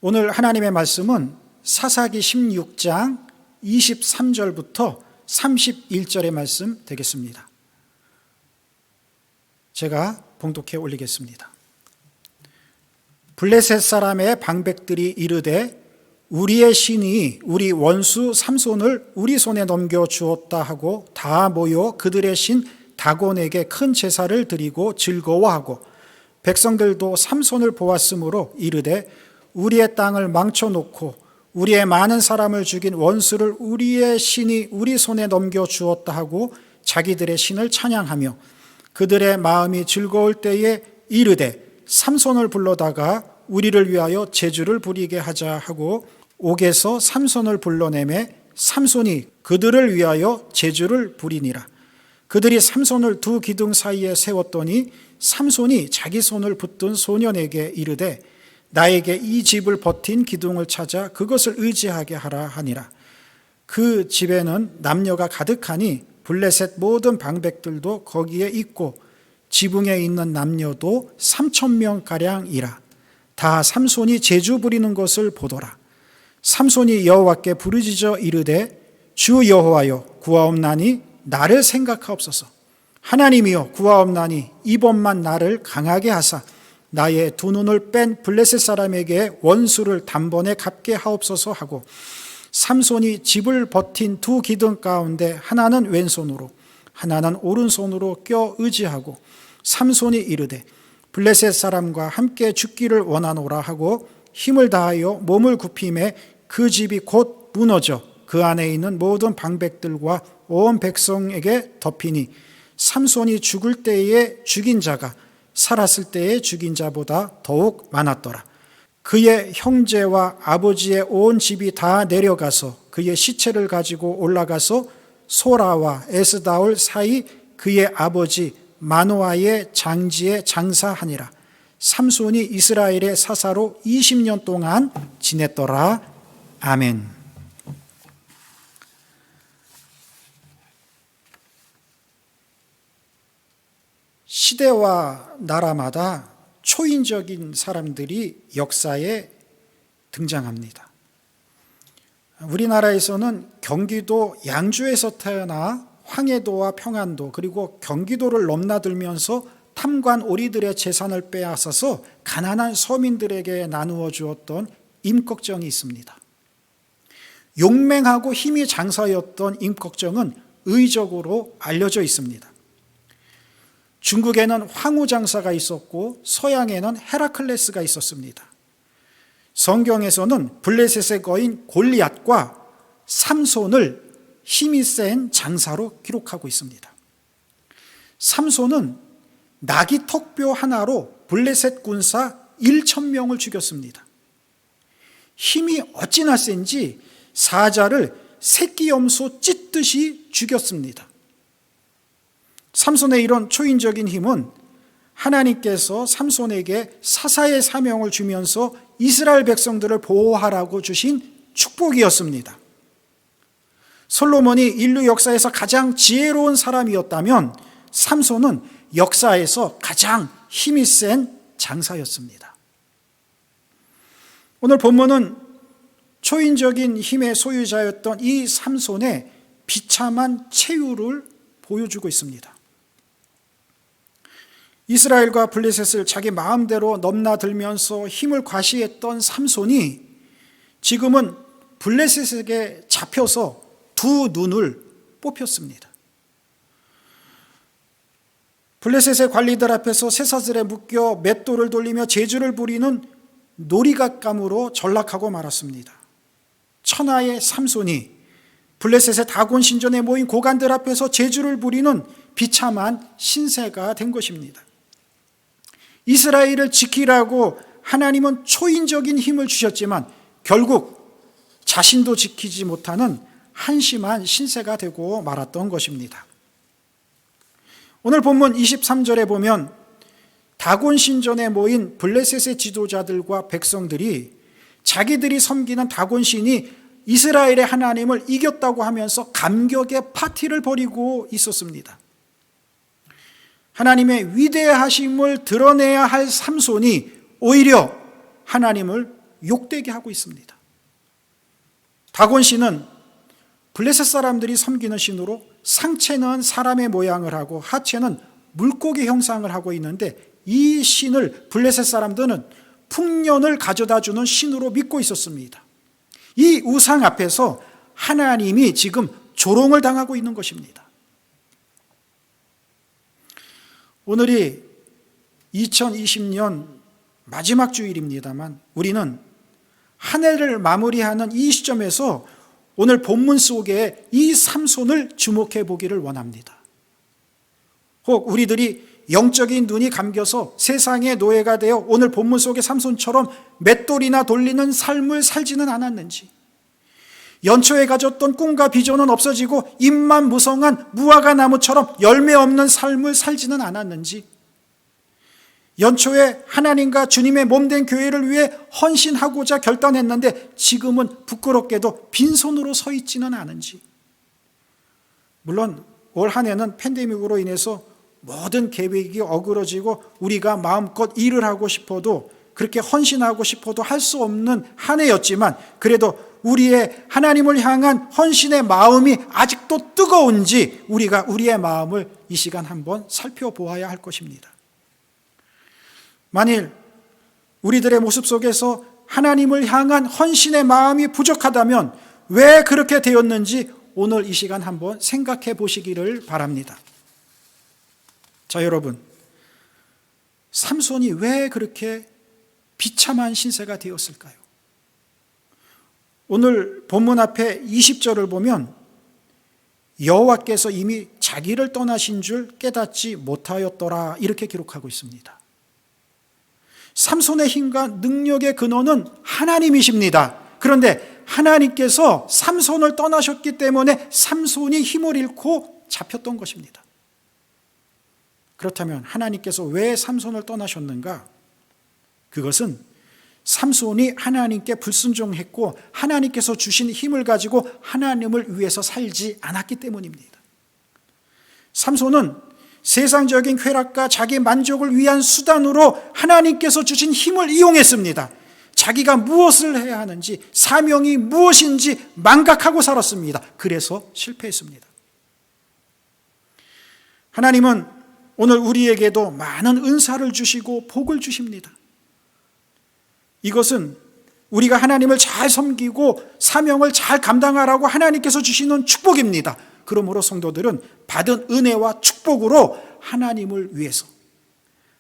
오늘 하나님의 말씀은 사사기 16장 23절부터 31절의 말씀 되겠습니다. 제가 봉독해 올리겠습니다. 블레셋 사람의 방백들이 이르되 우리의 신이 우리 원수 삼손을 우리 손에 넘겨 주었다 하고 다 모여 그들의 신 다곤에게 큰 제사를 드리고 즐거워하고 백성들도 삼손을 보았으므로 이르되 우리의 땅을 망쳐놓고 우리의 많은 사람을 죽인 원수를 우리의 신이 우리 손에 넘겨 주었다 하고 자기들의 신을 찬양하며 그들의 마음이 즐거울 때에 이르되 삼손을 불러다가 우리를 위하여 제주를 부리게 하자 하고 옥에서 삼손을 불러내매 삼손이 그들을 위하여 제주를 부리니라. 그들이 삼손을 두 기둥 사이에 세웠더니 삼손이 자기 손을 붙든 소년에게 이르되 나에게 이 집을 버틴 기둥을 찾아 그것을 의지하게 하라 하니라. 그 집에는 남녀가 가득하니 블레셋 모든 방백들도 거기에 있고 지붕에 있는 남녀도 3,000명가량이라. 다 삼손이 제주 부리는 것을 보더라. 삼손이 여호와께 부르짖어 이르되 주 여호와여 구하옵나니 나를 생각하옵소서. 하나님이여 구하옵나니 이번만 나를 강하게 하사 나의 두 눈을 뺀 블레셋 사람에게 원수를 단번에 갚게 하옵소서 하고 삼손이 집을 버틴 두 기둥 가운데 하나는 왼손으로 하나는 오른손으로 껴 의지하고 삼손이 이르되 블레셋 사람과 함께 죽기를 원하노라 하고 힘을 다하여 몸을 굽힘에 그 집이 곧 무너져 그 안에 있는 모든 방백들과 온 백성에게 덮이니 삼손이 죽을 때에 죽인 자가 살았을 때에 죽인 자보다 더욱 많았더라. 그의 형제와 아버지의 온 집이 다 내려가서 그의 시체를 가지고 올라가서 소라와 에스다올 사이 그의 아버지 마노아의 장지에 장사하니라. 삼손이 이스라엘의 사사로 20년 동안 지냈더라. 아멘. 시대와 나라마다 초인적인 사람들이 역사에 등장합니다. 우리나라에서는 경기도 양주에서 태어나 황해도와 평안도 그리고 경기도를 넘나들면서 탐관 오리들의 재산을 빼앗아서 가난한 서민들에게 나누어 주었던 임꺽정이 있습니다. 용맹하고 힘이 장사였던 임꺽정은 의적으로 알려져 있습니다. 중국에는 황후장사가 있었고 서양에는 헤라클레스가 있었습니다. 성경에서는 블레셋의 거인 골리앗과 삼손을 힘이 센 장사로 기록하고 있습니다. 삼손은 나귀 턱뼈 하나로 블레셋 군사 1,000명을 죽였습니다. 힘이 어찌나 센지 사자를 새끼 염소 찢듯이 죽였습니다. 삼손의 이런 초인적인 힘은 하나님께서 삼손에게 사사의 사명을 주면서 이스라엘 백성들을 보호하라고 주신 축복이었습니다. 솔로몬이 인류 역사에서 가장 지혜로운 사람이었다면 삼손은 역사에서 가장 힘이 센 장사였습니다. 오늘 본문은 초인적인 힘의 소유자였던 이 삼손의 비참한 최후를 보여주고 있습니다. 이스라엘과 블레셋을 자기 마음대로 넘나들면서 힘을 과시했던 삼손이 지금은 블레셋에게 잡혀서 두 눈을 뽑혔습니다. 블레셋의 관리들 앞에서 쇠사슬에 묶여 맷돌을 돌리며 제주를 부리는 놀이갓감으로 전락하고 말았습니다. 천하의 삼손이 블레셋의 다곤 신전에 모인 고관들 앞에서 제주를 부리는 비참한 신세가 된 것입니다. 이스라엘을 지키라고 하나님은 초인적인 힘을 주셨지만 결국 자신도 지키지 못하는 한심한 신세가 되고 말았던 것입니다. 오늘 본문 23절에 보면 다곤 신전에 모인 블레셋의 지도자들과 백성들이 자기들이 섬기는 다곤 신이 이스라엘의 하나님을 이겼다고 하면서 감격의 파티를 벌이고 있었습니다. 하나님의 위대하심을 드러내야 할 삼손이 오히려 하나님을 욕되게 하고 있습니다. 다곤 신은 블레셋 사람들이 섬기는 신으로 상체는 사람의 모양을 하고 하체는 물고기 형상을 하고 있는데, 이 신을 블레셋 사람들은 풍년을 가져다주는 신으로 믿고 있었습니다. 이 우상 앞에서 하나님이 지금 조롱을 당하고 있는 것입니다. 오늘이 2020년 마지막 주일입니다만, 우리는 한 해를 마무리하는 이 시점에서 오늘 본문 속에 이 삼손을 주목해 보기를 원합니다. 혹 우리들이 영적인 눈이 감겨서 세상의 노예가 되어 오늘 본문 속의 삼손처럼 맷돌이나 돌리는 삶을 살지는 않았는지, 연초에 가졌던 꿈과 비전은 없어지고 잎만 무성한 무화과 나무처럼 열매 없는 삶을 살지는 않았는지, 연초에 하나님과 주님의 몸된 교회를 위해 헌신하고자 결단했는데 지금은 부끄럽게도 빈손으로 서 있지는 않은지, 물론 올 한 해는 팬데믹으로 인해서 모든 계획이 어그러지고 우리가 마음껏 일을 하고 싶어도, 그렇게 헌신하고 싶어도 할 수 없는 한 해였지만, 그래도 우리의 하나님을 향한 헌신의 마음이 아직도 뜨거운지 우리가 우리의 마음을 이 시간 한번 살펴보아야 할 것입니다. 만일 우리들의 모습 속에서 하나님을 향한 헌신의 마음이 부족하다면 왜 그렇게 되었는지 오늘 이 시간 한번 생각해 보시기를 바랍니다. 자, 여러분, 삼손이 왜 그렇게 비참한 신세가 되었을까요? 오늘 본문 앞에 20절을 보면 여호와께서 이미 자기를 떠나신 줄 깨닫지 못하였더라, 이렇게 기록하고 있습니다. 삼손의 힘과 능력의 근원은 하나님이십니다. 그런데 하나님께서 삼손을 떠나셨기 때문에 삼손이 힘을 잃고 잡혔던 것입니다. 그렇다면 하나님께서 왜 삼손을 떠나셨는가? 그것은 삼손이 하나님께 불순종했고 하나님께서 주신 힘을 가지고 하나님을 위해서 살지 않았기 때문입니다. 삼손은 세상적인 쾌락과 자기 만족을 위한 수단으로 하나님께서 주신 힘을 이용했습니다. 자기가 무엇을 해야 하는지, 사명이 무엇인지 망각하고 살았습니다. 그래서 실패했습니다. 하나님은 오늘 우리에게도 많은 은사를 주시고 복을 주십니다. 이것은 우리가 하나님을 잘 섬기고 사명을 잘 감당하라고 하나님께서 주시는 축복입니다. 그러므로 성도들은 받은 은혜와 축복으로 하나님을 위해서,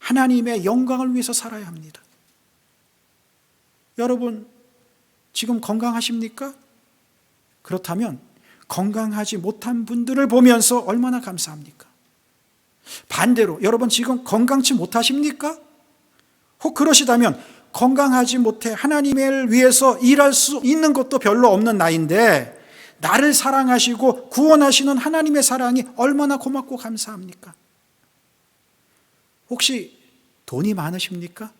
하나님의 영광을 위해서 살아야 합니다. 여러분, 지금 건강하십니까? 그렇다면 건강하지 못한 분들을 보면서 얼마나 감사합니까? 반대로 여러분 지금 건강치 못하십니까? 혹 그러시다면 건강하지 못해 하나님을 위해서 일할 수 있는 것도 별로 없는 나이인데 나를 사랑하시고 구원하시는 하나님의 사랑이 얼마나 고맙고 감사합니까? 혹시 돈이 많으십니까?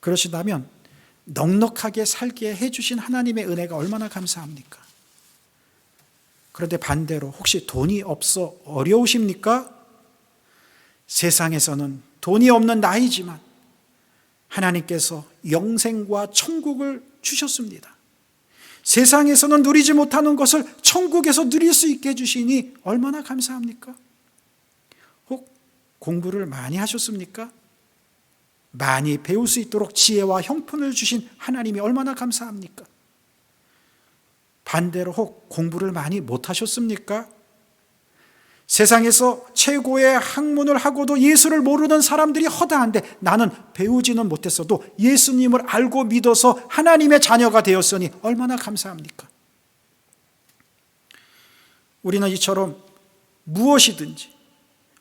그러시다면 넉넉하게 살게 해주신 하나님의 은혜가 얼마나 감사합니까? 그런데 반대로 혹시 돈이 없어 어려우십니까? 세상에서는 돈이 없는 나이지만 하나님께서 영생과 천국을 주셨습니다. 세상에서는 누리지 못하는 것을 천국에서 누릴 수 있게 해주시니 얼마나 감사합니까? 혹 공부를 많이 하셨습니까? 많이 배울 수 있도록 지혜와 형편을 주신 하나님이 얼마나 감사합니까? 반대로 혹 공부를 많이 못하셨습니까? 세상에서 최고의 학문을 하고도 예수를 모르는 사람들이 허다한데 나는 배우지는 못했어도 예수님을 알고 믿어서 하나님의 자녀가 되었으니 얼마나 감사합니까? 우리는 이처럼 무엇이든지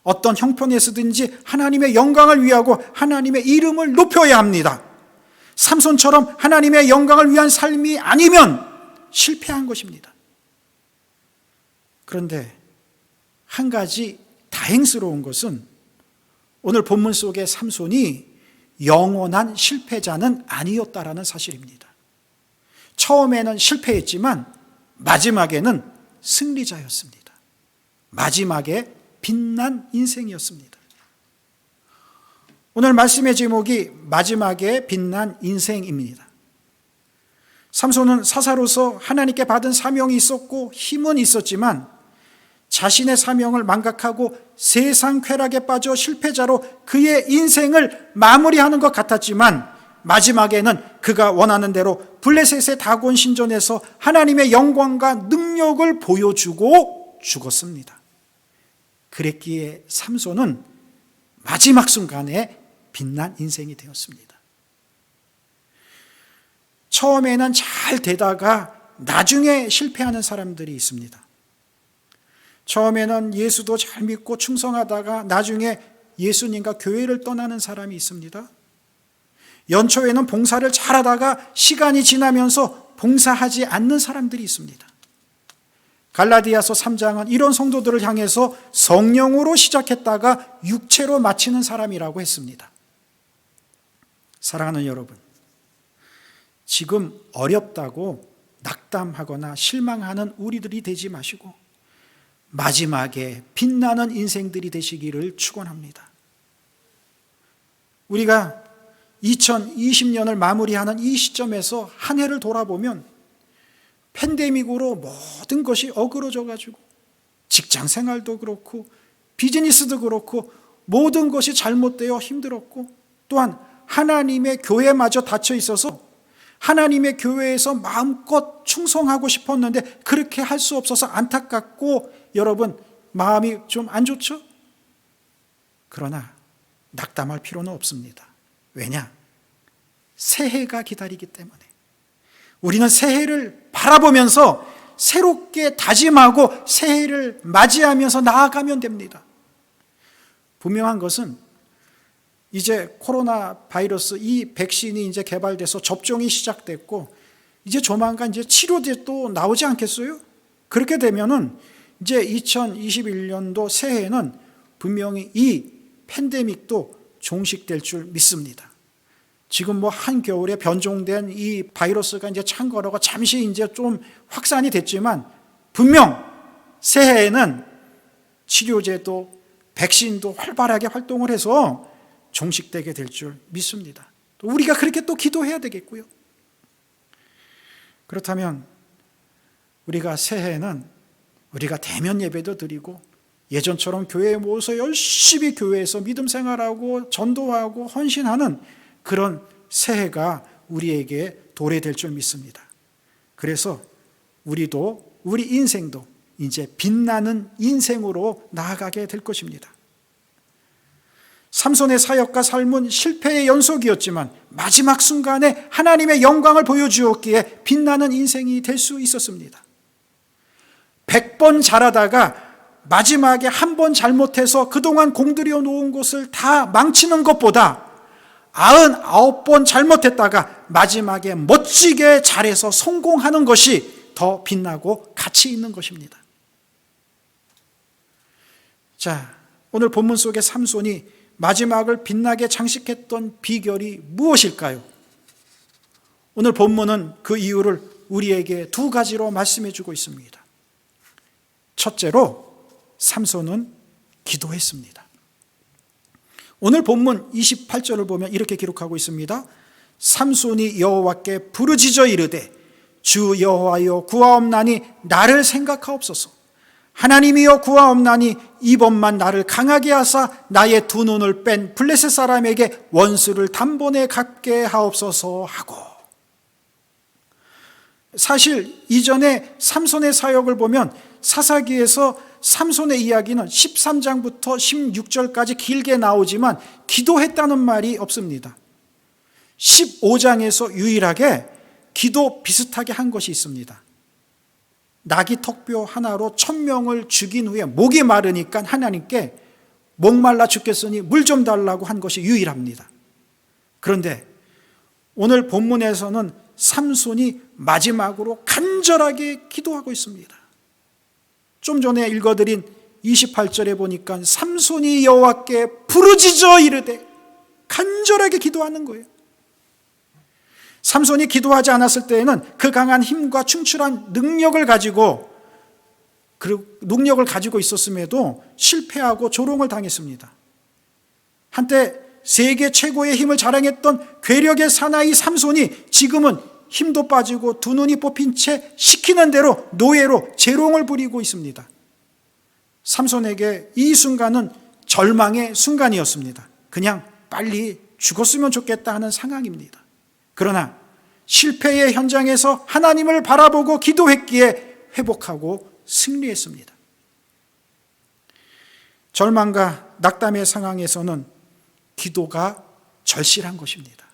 어떤 형편에서든지 하나님의 영광을 위하고 하나님의 이름을 높여야 합니다. 삼손처럼 하나님의 영광을 위한 삶이 아니면 실패한 것입니다. 그런데 한 가지 다행스러운 것은 오늘 본문 속의 삼손이 영원한 실패자는 아니었다라는 사실입니다. 처음에는 실패했지만 마지막에는 승리자였습니다. 마지막에 빛난 인생이었습니다. 오늘 말씀의 제목이 마지막에 빛난 인생입니다. 삼손은 사사로서 하나님께 받은 사명이 있었고 힘은 있었지만 자신의 사명을 망각하고 세상 쾌락에 빠져 실패자로 그의 인생을 마무리하는 것 같았지만 마지막에는 그가 원하는 대로 블레셋의 다곤 신전에서 하나님의 영광과 능력을 보여주고 죽었습니다. 그랬기에 삼손은 마지막 순간에 빛난 인생이 되었습니다. 처음에는 잘 되다가 나중에 실패하는 사람들이 있습니다. 처음에는 예수도 잘 믿고 충성하다가 나중에 예수님과 교회를 떠나는 사람이 있습니다. 연초에는 봉사를 잘하다가 시간이 지나면서 봉사하지 않는 사람들이 있습니다. 갈라디아서 3장은 이런 성도들을 향해서 성령으로 시작했다가 육체로 마치는 사람이라고 했습니다. 사랑하는 여러분, 지금 어렵다고 낙담하거나 실망하는 우리들이 되지 마시고 마지막에 빛나는 인생들이 되시기를 축원합니다. 우리가 2020년을 마무리하는 이 시점에서 한 해를 돌아보면 팬데믹으로 모든 것이 어그러져가지고 직장 생활도 그렇고 비즈니스도 그렇고 모든 것이 잘못되어 힘들었고 또한 하나님의 교회마저 닫혀 있어서 하나님의 교회에서 마음껏 충성하고 싶었는데 그렇게 할 수 없어서 안타깝고 여러분 마음이 좀 안 좋죠? 그러나 낙담할 필요는 없습니다. 왜냐? 새해가 기다리기 때문에 우리는 새해를 바라보면서 새롭게 다짐하고 새해를 맞이하면서 나아가면 됩니다. 분명한 것은 이제 코로나 바이러스 이 백신이 이제 개발돼서 접종이 시작됐고 이제 조만간 이제 치료제도 나오지 않겠어요? 그렇게 되면은 이제 2021년도 새해에는 분명히 이 팬데믹도 종식될 줄 믿습니다. 지금 뭐 한겨울에 변종된 이 바이러스가 이제 창궐하고 잠시 이제 좀 확산이 됐지만 분명 새해에는 치료제도 백신도 활발하게 활동을 해서 종식되게 될 줄 믿습니다. 또 우리가 그렇게 또 기도해야 되겠고요. 그렇다면 우리가 새해에는 우리가 대면 예배도 드리고 예전처럼 교회에 모여서 열심히 교회에서 믿음 생활하고 전도하고 헌신하는 그런 새해가 우리에게 도래될 줄 믿습니다. 그래서 우리도 우리 인생도 이제 빛나는 인생으로 나아가게 될 것입니다. 삼손의 사역과 삶은 실패의 연속이었지만 마지막 순간에 하나님의 영광을 보여주었기에 빛나는 인생이 될 수 있었습니다. 100번 잘하다가 마지막에 한 번 잘못해서 그동안 공들여 놓은 것을 다 망치는 것보다 99번 잘못했다가 마지막에 멋지게 잘해서 성공하는 것이 더 빛나고 가치 있는 것입니다. 자, 오늘 본문 속의 삼손이 마지막을 빛나게 장식했던 비결이 무엇일까요? 오늘 본문은 그 이유를 우리에게 두 가지로 말씀해 주고 있습니다. 첫째로 삼손은 기도했습니다. 오늘 본문 28절을 보면 이렇게 기록하고 있습니다. 삼손이 여호와께 부르짖어 이르되 주 여호와여 구하옵나니 나를 생각하옵소서. 하나님이여 구하옵나니 이번만 나를 강하게 하사 나의 두 눈을 뺀 블레셋 사람에게 원수를 단번에 갚게 하옵소서 하고. 사실 이전에 삼손의 사역을 보면 사사기에서 삼손의 이야기는 13장부터 16절까지 길게 나오지만 기도했다는 말이 없습니다. 15장에서 유일하게 기도 비슷하게 한 것이 있습니다. 나귀 턱뼈 하나로 1000명을 죽인 후에 목이 마르니까 하나님께 목말라 죽겠으니 물 좀 달라고 한 것이 유일합니다. 그런데 오늘 본문에서는 삼손이 마지막으로 간절하게 기도하고 있습니다. 좀 전에 읽어드린 28절에 보니까 삼손이 여호와께 부르짖어 이르되 간절하게 기도하는 거예요. 삼손이 기도하지 않았을 때에는 그 강한 힘과 충출한 능력을 가지고 있었음에도 실패하고 조롱을 당했습니다. 한때 세계 최고의 힘을 자랑했던 괴력의 사나이 삼손이 지금은 힘도 빠지고 두 눈이 뽑힌 채 시키는 대로 노예로 재롱을 부리고 있습니다. 삼손에게 이 순간은 절망의 순간이었습니다. 그냥 빨리 죽었으면 좋겠다 하는 상황입니다. 그러나 실패의 현장에서 하나님을 바라보고 기도했기에 회복하고 승리했습니다. 절망과 낙담의 상황에서는 기도가 절실한 것입니다.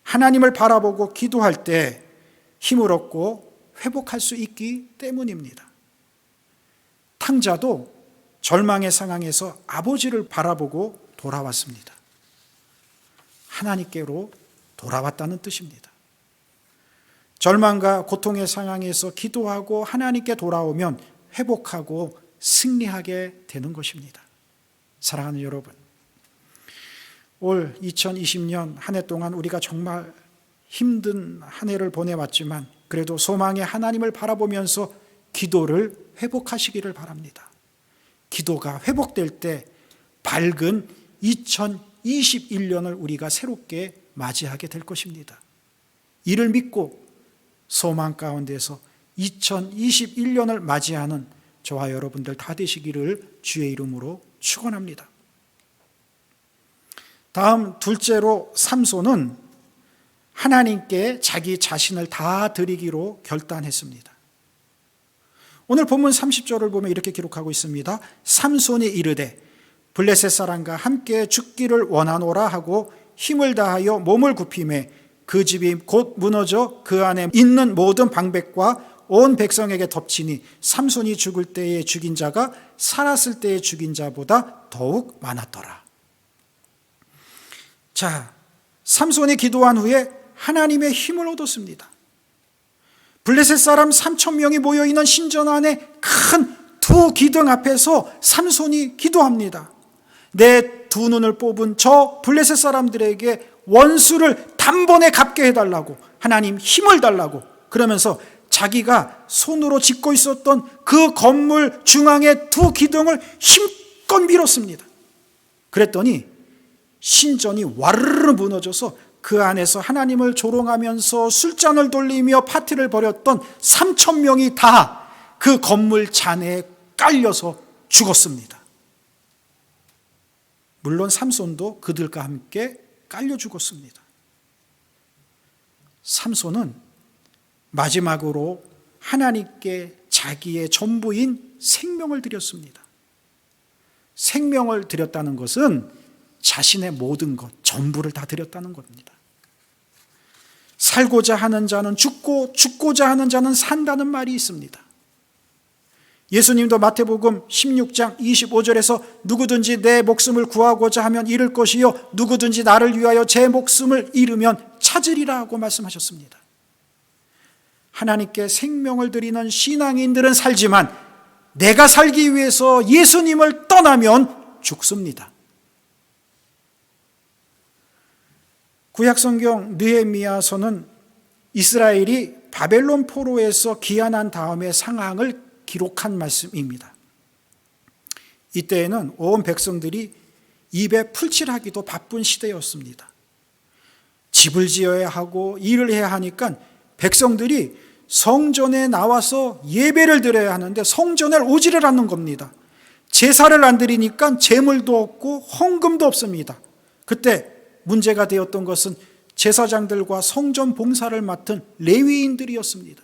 하나님을 바라보고 기도할 때 힘을 얻고 회복할 수 있기 때문입니다. 탕자도 절망의 상황에서 아버지를 바라보고 돌아왔습니다. 하나님께로 돌아왔다는 뜻입니다. 절망과 고통의 상황에서 기도하고 하나님께 돌아오면 회복하고 승리하게 되는 것입니다. 사랑하는 여러분, 올 2020년 한 해 동안 우리가 정말 힘든 한 해를 보내왔지만 그래도 소망의 하나님을 바라보면서 기도를 회복하시기를 바랍니다. 기도가 회복될 때 밝은 2021년을 우리가 새롭게 맞이하게 될 것입니다. 이를 믿고 소망 가운데서 2021년을 맞이하는 저와 여러분들 다 되시기를 주의 이름으로 축원합니다. 다음 둘째로 삼손은 하나님께 자기 자신을 다 드리기로 결단했습니다. 오늘 본문 30절을 보면 이렇게 기록하고 있습니다. 삼손이 이르되 블레셋 사람과 함께 죽기를 원하노라 하고 힘을 다하여 몸을 굽히매 그 집이 곧 무너져 그 안에 있는 모든 방백과 온 백성에게 덮치니 삼손이 죽을 때에 죽인 자가 살았을 때에 죽인 자보다 더욱 많았더라. 자, 삼손이 기도한 후에 하나님의 힘을 얻었습니다. 블레셋 사람 3,000명이 모여있는 신전 안에 큰 두 기둥 앞에서 삼손이 기도합니다. 내 두 눈을 뽑은 저 블레셋 사람들에게 원수를 단번에 갚게 해달라고, 하나님 힘을 달라고, 그러면서 자기가 손으로 짓고 있었던 그 건물 중앙의 두 기둥을 힘껏 밀었습니다. 그랬더니 신전이 와르르 무너져서 그 안에서 하나님을 조롱하면서 술잔을 돌리며 파티를 벌였던 3,000명이 다 그 건물 잔해에 깔려서 죽었습니다. 물론 삼손도 그들과 함께 깔려 죽었습니다. 삼손은 마지막으로 하나님께 자기의 전부인 생명을 드렸습니다. 생명을 드렸다는 것은 자신의 모든 것, 전부를 다 드렸다는 겁니다. 살고자 하는 자는 죽고 죽고자 하는 자는 산다는 말이 있습니다. 예수님도 마태복음 16장 25절에서 누구든지 내 목숨을 구하고자 하면 잃을 것이요 누구든지 나를 위하여 제 목숨을 잃으면 찾으리라 하고 말씀하셨습니다. 하나님께 생명을 드리는 신앙인들은 살지만 내가 살기 위해서 예수님을 떠나면 죽습니다. 구약성경 느헤미야서는 이스라엘이 바벨론 포로에서 귀환한 다음의 상황을 기록한 말씀입니다. 이때에는 온 백성들이 입에 풀칠하기도 바쁜 시대였습니다. 집을 지어야 하고 일을 해야 하니까 백성들이 성전에 나와서 예배를 드려야 하는데 성전에 오지를 않는 겁니다. 제사를 안 드리니까 제물도 없고 헌금도 없습니다. 그때 문제가 되었던 것은 제사장들과 성전 봉사를 맡은 레위인들이었습니다.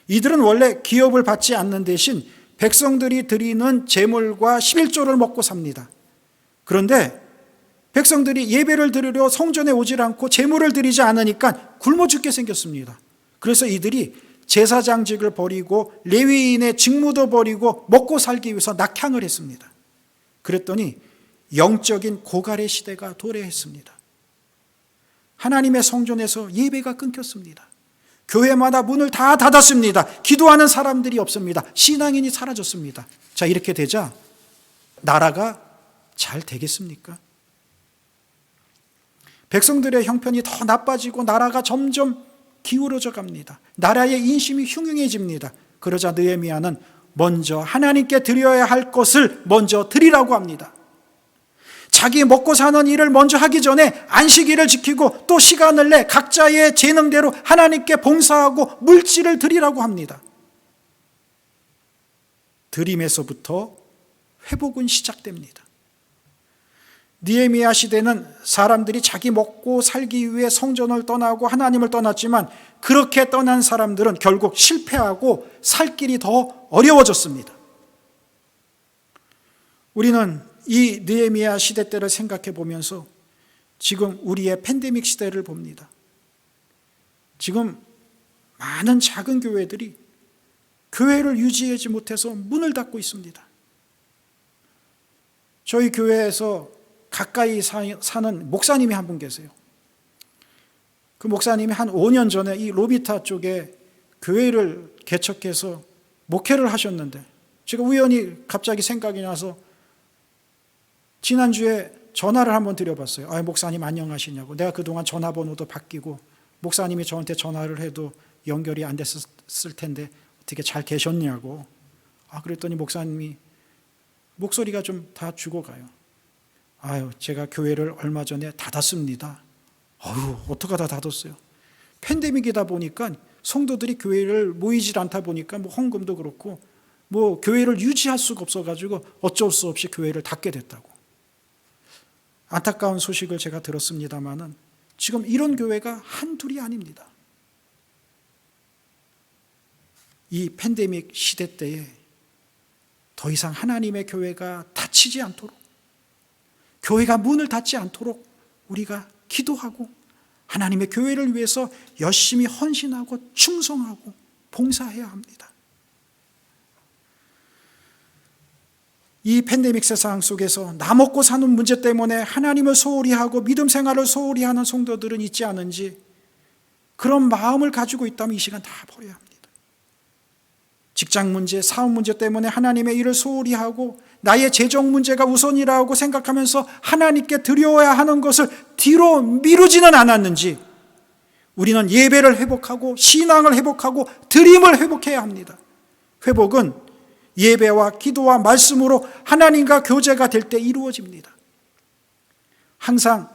이들은 원래 기업을 받지 않는 대신 백성들이 드리는 제물과 11조를 먹고 삽니다. 그런데 백성들이 예배를 드리려 성전에 오질 않고 제물을 드리지 않으니까 굶어 죽게 생겼습니다. 그래서 이들이 제사장직을 버리고 레위인의 직무도 버리고 먹고 살기 위해서 낙향을 했습니다. 그랬더니 영적인 고갈의 시대가 도래했습니다. 하나님의 성전에서 예배가 끊겼습니다. 교회마다 문을 다 닫았습니다. 기도하는 사람들이 없습니다. 신앙인이 사라졌습니다. 자, 이렇게 되자 나라가 잘 되겠습니까? 백성들의 형편이 더 나빠지고 나라가 점점 기울어져 갑니다. 나라의 인심이 흉흉해집니다. 그러자 느헤미야는 먼저 하나님께 드려야 할 것을 먼저 드리라고 합니다. 자기 먹고 사는 일을 먼저 하기 전에 안식일을 지키고 또 시간을 내 각자의 재능대로 하나님께 봉사하고 물질을 드리라고 합니다. 드림에서부터 회복은 시작됩니다. 느헤미야 시대는 사람들이 자기 먹고 살기 위해 성전을 떠나고 하나님을 떠났지만 그렇게 떠난 사람들은 결국 실패하고 살 길이 더 어려워졌습니다. 우리는 이 느헤미야 시대 때를 생각해 보면서 지금 우리의 팬데믹 시대를 봅니다. 지금 많은 작은 교회들이 교회를 유지하지 못해서 문을 닫고 있습니다. 저희 교회에서 가까이 사는 목사님이 한 분 계세요. 그 목사님이 한 5년 전에 이 로비타 쪽에 교회를 개척해서 목회를 하셨는데 제가 우연히 갑자기 생각이 나서 지난주에 전화를 한번 드려봤어요. 목사님 안녕하시냐고. 내가 그동안 전화번호도 바뀌고 목사님이 저한테 전화를 해도 연결이 안 됐을 텐데 어떻게 잘 계셨냐고. 그랬더니 목사님이 목소리가 좀 다 죽어가요. 제가 교회를 얼마 전에 닫았습니다. 어떡하 다 닫았어요. 팬데믹이다 보니까 성도들이 교회를 모이질 않다 보니까 헌금도 그렇고 교회를 유지할 수가 없어가지고 어쩔 수 없이 교회를 닫게 됐다고. 안타까운 소식을 제가 들었습니다마는 지금 이런 교회가 한둘이 아닙니다. 이 팬데믹 시대 때에 더 이상 하나님의 교회가 닫히지 않도록, 교회가 문을 닫지 않도록 우리가 기도하고 하나님의 교회를 위해서 열심히 헌신하고 충성하고 봉사해야 합니다. 이 팬데믹 세상 속에서 나 먹고 사는 문제 때문에 하나님을 소홀히 하고 믿음 생활을 소홀히 하는 성도들은 있지 않은지, 그런 마음을 가지고 있다면 이 시간 다 버려야 합니다. 직장 문제, 사업 문제 때문에 하나님의 일을 소홀히 하고 나의 재정 문제가 우선이라고 생각하면서 하나님께 드려야 하는 것을 뒤로 미루지는 않았는지, 우리는 예배를 회복하고 신앙을 회복하고 드림을 회복해야 합니다. 회복은 예배와 기도와 말씀으로 하나님과 교제가 될 때 이루어집니다. 항상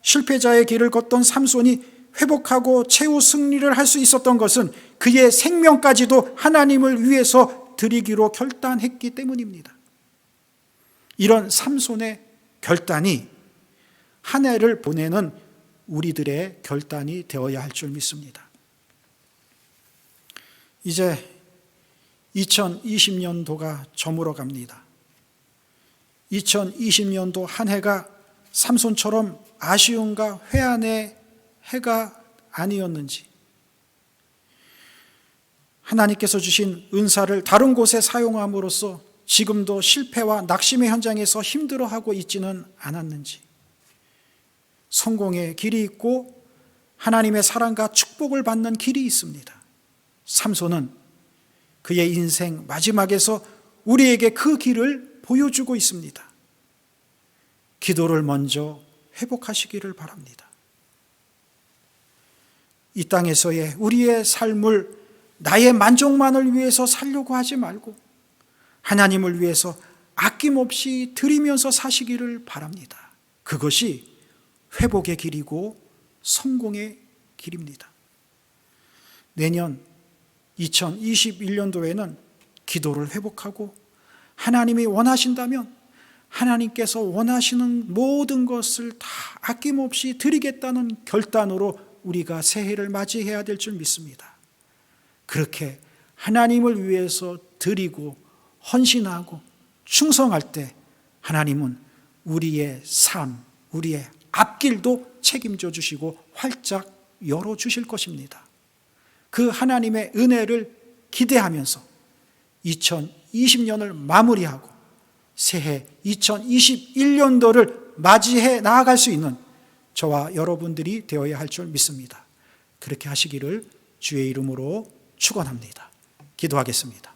실패자의 길을 걷던 삼손이 회복하고 최후 승리를 할 수 있었던 것은 그의 생명까지도 하나님을 위해서 드리기로 결단했기 때문입니다. 이런 삼손의 결단이 한 해를 보내는 우리들의 결단이 되어야 할 줄 믿습니다. 이제 2020년도가 저물어 갑니다. 2020년도 한 해가 삼손처럼 아쉬움과 회한의 해가 아니었는지, 하나님께서 주신 은사를 다른 곳에 사용함으로써 지금도 실패와 낙심의 현장에서 힘들어하고 있지는 않았는지, 성공의 길이 있고 하나님의 사랑과 축복을 받는 길이 있습니다. 삼손은 그의 인생 마지막에서 우리에게 그 길을 보여주고 있습니다. 기도를 먼저 회복하시기를 바랍니다. 이 땅에서의 우리의 삶을 나의 만족만을 위해서 살려고 하지 말고 하나님을 위해서 아낌없이 드리면서 사시기를 바랍니다. 그것이 회복의 길이고 성공의 길입니다. 내년 2021년도에는 기도를 회복하고 하나님이 원하신다면 하나님께서 원하시는 모든 것을 다 아낌없이 드리겠다는 결단으로 우리가 새해를 맞이해야 될 줄 믿습니다. 그렇게 하나님을 위해서 드리고 헌신하고 충성할 때 하나님은 우리의 삶, 우리의 앞길도 책임져 주시고 활짝 열어주실 것입니다. 그 하나님의 은혜를 기대하면서 2020년을 마무리하고 새해 2021년도를 맞이해 나아갈 수 있는 저와 여러분들이 되어야 할 줄 믿습니다. 그렇게 하시기를 주의 이름으로 축원합니다. 기도하겠습니다.